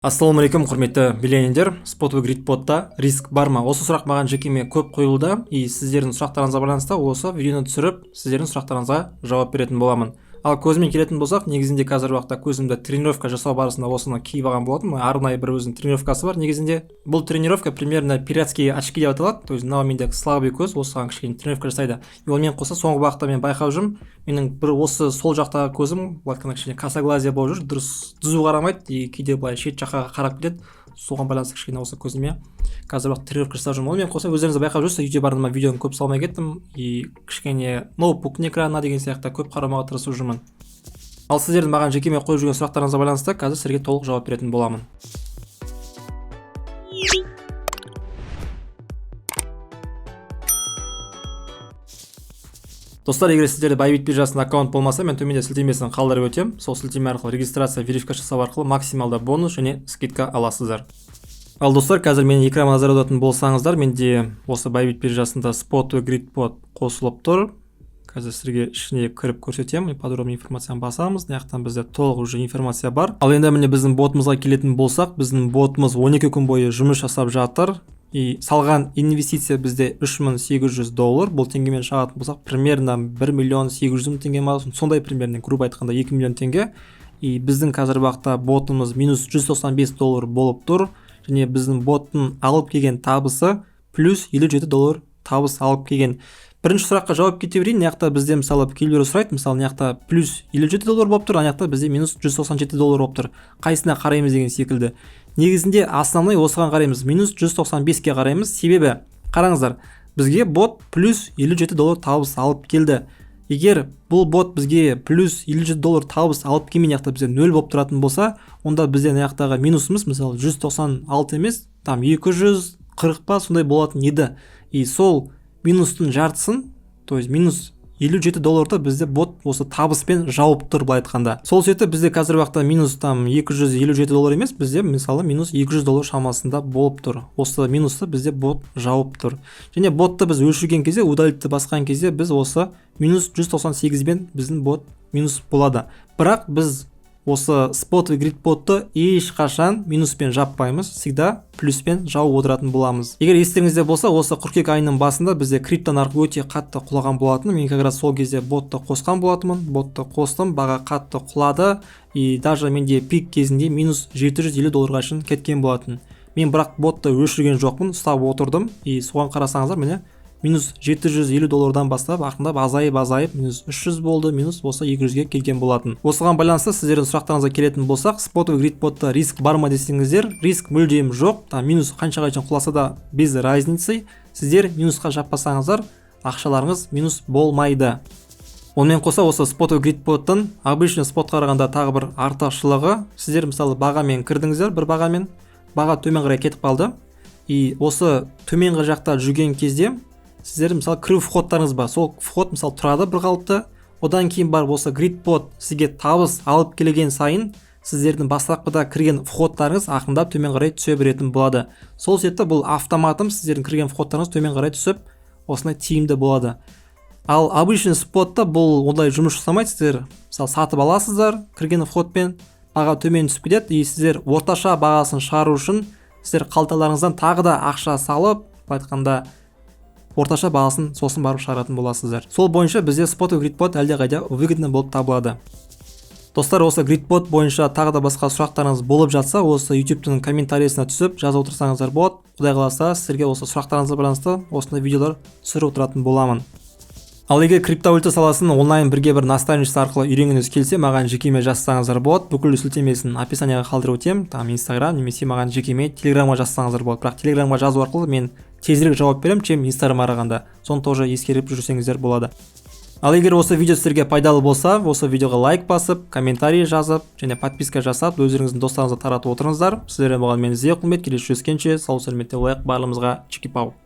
Ассалаумағалейкум, құрметті биленендер. Spot Gridpod'да риск бар ма? Осы сұрақ маған жекеме көп қойылды, и сіздердің сұрақтарыңызға байланысты осы видеоны түсіріп, сіздердің сұрақтарыңызға жауап беретін боламын. Ал көзімен келетін болсақ, негізінде қазір уақытта көзімді тренировка жасау барысында осыны киіп алған болатын. Арнайы бір өзінің тренировкасы бар. Негізінде бұл тренировка примерно пиратские очки деп аталады. То есть мынау мендегі слабый көз, осыған кішкене тренировка жасайды. И онымен қоса соңғы уақытта мен байқап жүрмін, менің бір осы сол жақтағы көзім былай айтқанда кішкене косоглазия болып жүр, дұрыс түзу қарамайды, и кейде былай шет жаққа қарап кетеді. Соған байланысты кішкене осы көзіме қазір уақыт тренировка жасап жүрмін. Онымен қоса өздеріңіз байқап жүрсіз, үйде барында видеоны көп салмай кеттім, и кішкене ноутбуктың экранына деген сияқты көп қарамауға тырысып жүрмін. Ал сіздердің маған жекеме қойып жүрген сұрақтарыңызға байланысты қазір сіздерге толық жауап беретін боламын. Достар, егер сіздерде Bybit биржасында аккаунт болмаса, мен төменде сілтемесін қалдырып өтем. Сол сілтеме арқылы регистрация, верификация жасау арқылы максималда бонус және скидка аласыздар. Ал достар, қазір менің экраныма назар аударатын болсаңыздар, менде осы Bybit биржасында Spot Gridpod қосылып тұр. Қазір сізге ішіне кіріп көрсетемін. Подробный информацияны басамыз. Мынаяқтан бізде толық уже информация бар. Ал енді міне біздің ботымызға келетін болсақ, біздің ботымыз 12 күн бойы жұмыс жасап жатыр. И салған инвестиция бізде $3800. Бұл теңгемен шығатын болсақ, примерно 1.800.000 теңге ма, сондай примерно грубо айтқанда 2 миллион теңге. И біздің қазір уақытта ботымыз минус $195 болып тұр. Және біздің боттың алып келген табысы плюс $57 табыс алып келген. Бірінші сұраққа жауап кете берейін. Мынаяқта бізде мысалы кейбіреулер сұрайды, мысалы мынаяқта плюс $57 болып тұр, аяқта бізде минус $197 болып тұр. Қайсына қараймыз деген секілді. Негізінде основной осыған қараймыз, минус 195-ке қараймыз. Себебі қараңыздар, бізге бот плюс $57 табыс алып келді. Егер бұл бот бізге плюс $57 табыс алып келмей, мынаяқта бізде 0 болып тұратын болса, онда бізде мынаяқтағы минусымыз мысалы 196 емес, там 240 па сондай болатын еді. И сол минустың жартысын, то есть минус $57 бізде бот осы табыспен жауып тұр былай айтқанда. Сол себепті бізде қазір уақытта минус там $257 емес, бізде мысалы минус $200 шамасында болып тұр. Осы минусты бізде бот жауып тұр. Және ботты біз өшірген кезде, удалитті басқан кезде біз осы минус 198 бен біздің бот минус болады. Бірақ біз осы Spot Gridpod'ты ешқашан минуспен жаппаймыз, всегда плюспен жауып отыратын боламыз. Егер естеріңізде болса, осы қыркүйек айының басында бізде крипто нарығы өте қатты құлаған болатын. Мен как раз сол кезде ботты қосқан болатынмын. Ботты қостым, баға қатты құлады, и даже менде пик кезінде минус $750 шейін кеткен болатын. Мен бірақ ботты өшірген жоқпын, ұстап отырдым, и соған қарасаңыздар, міне минус $750 бастап ақырындап азайып минус 300 болды, минус осы 200-ге келген болатын. Осыған байланысты сіздердің сұрақтарыңызға келетін болсақ, Spot Gridpod'да риск бар ма десеңіздер, риск мүлдем жоқ. Минус қаншаға дейін құласа да без разницы. Сіздер минусқа жаппасаңыздар, ақшаларыңыз минус болмайды. Онымен қоса осы Spot Gridpod'тың обычный спотқа қарағанда тағы бір артықшылығы, сіздер мысалы бағамен кірдіңіздер, бір бағамен, баға төмен қарай кетіп қалды. И осы төменгі жақта жүрген кезде сіздер мысалы кіру входтарыңыз бар. Сол вход мысалы тұрады бір қалыпты. Одан кейін бар осы Gridpod сізге табыс алып келген сайын сіздердің бастапқыда кірген входтарыңыз ақырындап төмен қарай түсе беретін болады. Сол себепті бұл автоматом сіздердің кірген входтарыңыз төмен қарай түсіп, осындай тиімді болады. Ал обычный спотта бұл ондай жұмыс жасамайды. Сіздер мысалы сатып аласыздар кірген входпен, баға төмен түсіп кетеді, и сіздер орташа бағасын шығару үшін сіздер қалталарыңыздан тағы да ақша салып, айтқанда орташа бағасын сосын барып шығаратын боласыздар. Сол бойынша бізде Spot Gridpod әлдеқайда выгодны болып табылады. Достар, осы Gridpod бойынша тағы да басқа сұрақтарыңыз болып жатса, осы YouTube-тың комментариясына түсіп жазып отырсаңыздар болады. Құдай қаласа, сіздерге осы сұрақтарыңызға байланысты осындай видеолар түсіріп отыратын боламын. Ал егер криптовалюта саласын онлайн бірге бір наставничество арқылы үйренгіңіз келсе, маған жекеме жазсаңыздар болады. Бүкіл сілтемесін описанияға қалдырып өтем. Там Instagram немесе маған жекеме Telegramға жазсаңыздар болады. Бірақ Telegramға жазу арқылы мен тезірек жауап берем, чем Instagram арағанда. Соны тоже ескеріп жүрсеңіздер болады. Ал егер осы видео сіздерге пайдалы болса, осы видеоға лайк басып, комментарий жазып, және подписка жасап, өздеріңіздің достарыңызға таратып отырыңыздар. Сіздермен болған мен Зия Құлмет, келесі жүздескенше сау сәлеметте болайық, барлығымызға чики-пау.